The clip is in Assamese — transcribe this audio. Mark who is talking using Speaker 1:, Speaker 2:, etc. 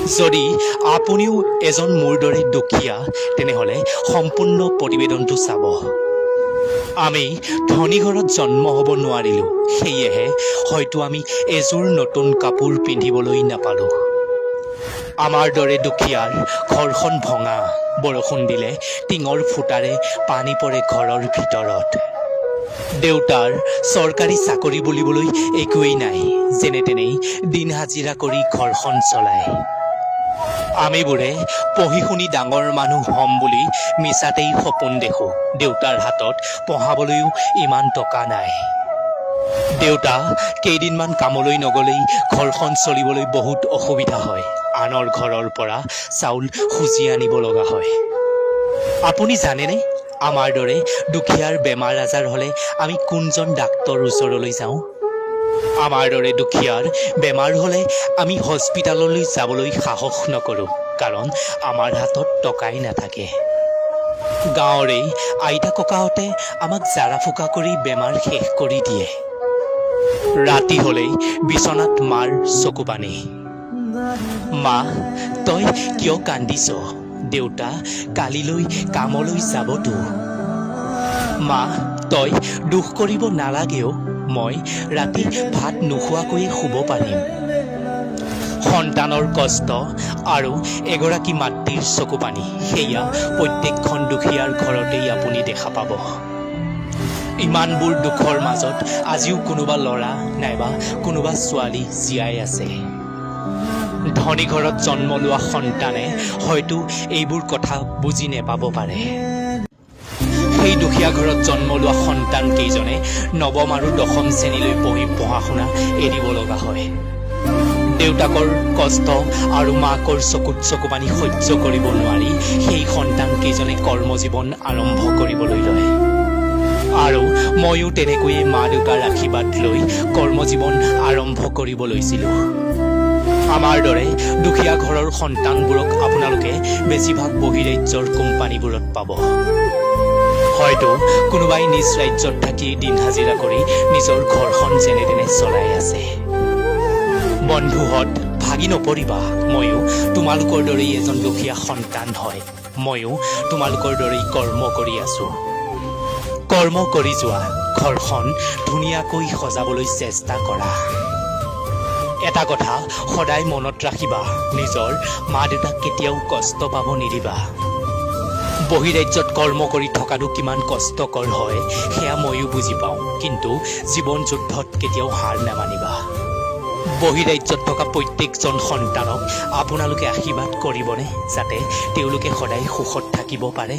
Speaker 1: যদি আপুনিও এজন মোৰ দৰে দুখীয়া তেনেহ'লে সম্পূৰ্ণ প্ৰতিবেদনটো চাব। আমি ধনী ঘৰত জন্ম হ'ব নোৱাৰিলোঁ, সেয়েহে হয়তো আমি এযোৰ নতুন কাপোৰ পিন্ধিবলৈ নাপালোঁ। আমাৰ দৰে দুখীয়াৰ ঘৰখন ভঙা, বৰষুণ দিলে টিঙৰ ফুটাৰে পানী পৰে ঘৰৰ ভিতৰত। দেউতাৰ চৰকাৰী চাকৰি বুলিবলৈ একোৱেই নাই, যেনে তেনেই দিন হাজিৰা কৰি ঘৰখন চলায়। আমিবোৰে পঢ়ি শুনি ডাঙৰ মানুহ হ'ম বুলি মিছাতেই সপোন দেখোঁ। দেউতাৰ হাতত পঢ়াবলৈও ইমান টকা নাই। দেউতা কেইদিনমান কামলৈ নগ'লেই ঘৰখন চলিবলৈ বহুত অসুবিধা হয়। আনৰ ঘৰৰ পৰা চাউল খুজি আনিব লগা হয়। আপুনি জানেনে, আমাৰ দৰে দুখীয়াৰ বেমাৰ আজাৰ হ'লে আমি কোনজন ডাক্তৰৰ ওচৰলৈ যাওঁ? আমাৰ দৰে দুখীয়াৰ বেমাৰ হ'লে আমি হস্পিটাললৈ যাবলৈ সাহস নকৰোঁ, কাৰণ আমাৰ হাতত টকাই নাথাকে। গাঁৱৰে আইতা ককাহঁতে আমাক জাৰা ফুকা কৰি বেমাৰ শেষ কৰি দিয়ে। ৰাতি হ'লেই বিচনাত মাৰ চকু পানী। মা, তই কিয় কান্দিছ? দেউতা কালিলৈ কামলৈ যাবতো। মা, তই দুখ কৰিব নালাগেও, মই ৰাতি ভাত নোখোৱাকৈয়ে শুব পাৰিম। সন্তানৰ কষ্ট আৰু এগৰাকী মাতৃৰ চকু পানী, সেয়া প্ৰত্যেকখন দুখীয়াৰ ঘৰতেই আপুনি দেখা পাব। ইমানবোৰ দুখৰ মাজত আজিও কোনোবা ল'ৰা নাইবা কোনোবা ছোৱালী জীয়াই আছে। ধনী ঘৰত জন্ম লোৱা সন্তানে হয়তো এইবোৰ কথা বুজি নেপাব পাৰে। সেই দুখীয়া ঘৰত জন্ম লোৱা সন্তান কেইজনে নৱম আৰু দশম শ্ৰেণীলৈ পঢ়ি পঢ়া শুনা এৰিব লগা হয়। দেউতাকৰ কষ্ট আৰু মাকৰ চকুত চকু পানী সহ্য কৰিব নোৱাৰি সেই সন্তান কেইজনে কৰ্মজীৱন আৰম্ভ কৰিবলৈ লয়। আৰু ময়ো তেনেকৈয়ে মা দেউতাৰ আশীৰ্বাদ লৈ কৰ্মজীৱন আৰম্ভ কৰিব লৈছিলোঁ। আমাৰ দৰে দুখীয়া ঘৰৰ সন্তানবোৰক আপোনালোকে বেছিভাগ বহিৰাজ্যৰ কোম্পানীবোৰত পাব। হয়তো কোনোবাই নিজ ৰাজ্যত থাকি দিন হাজিৰা কৰি নিজৰ ঘৰখন যেনে তেনে চলাই আছে। বন্ধুহঁত, ভাগি নপৰিবা, ময়ো তোমালোকৰ দৰেই এজন দুখীয়া সন্তান হয়। ময়ো তোমালোকৰ দৰেই কৰ্ম কৰি আছোঁ। কৰ্ম কৰি যোৱা, ঘৰখন ধুনীয়াকৈ সজাবলৈ চেষ্টা কৰা। এটা কথা সদায় মনত ৰাখিবা, নিজৰ মা দেউতাক কেতিয়াও কষ্ট পাব নিদিবা। বহিৰাজ্যত কৰ্ম কৰি থকাটো কিমান কষ্টকৰ হয় সেয়া ময়ো বুজি পাওঁ, কিন্তু জীৱন যুদ্ধত কেতিয়াও হাৰ নামানিবা। বহিৰাজ্যত থকা প্ৰত্যেকজন সন্তানক আপোনালোকে আশীৰ্বাদ কৰিবনে, যাতে তেওঁলোকে সদায় সুখত থাকিব পাৰে?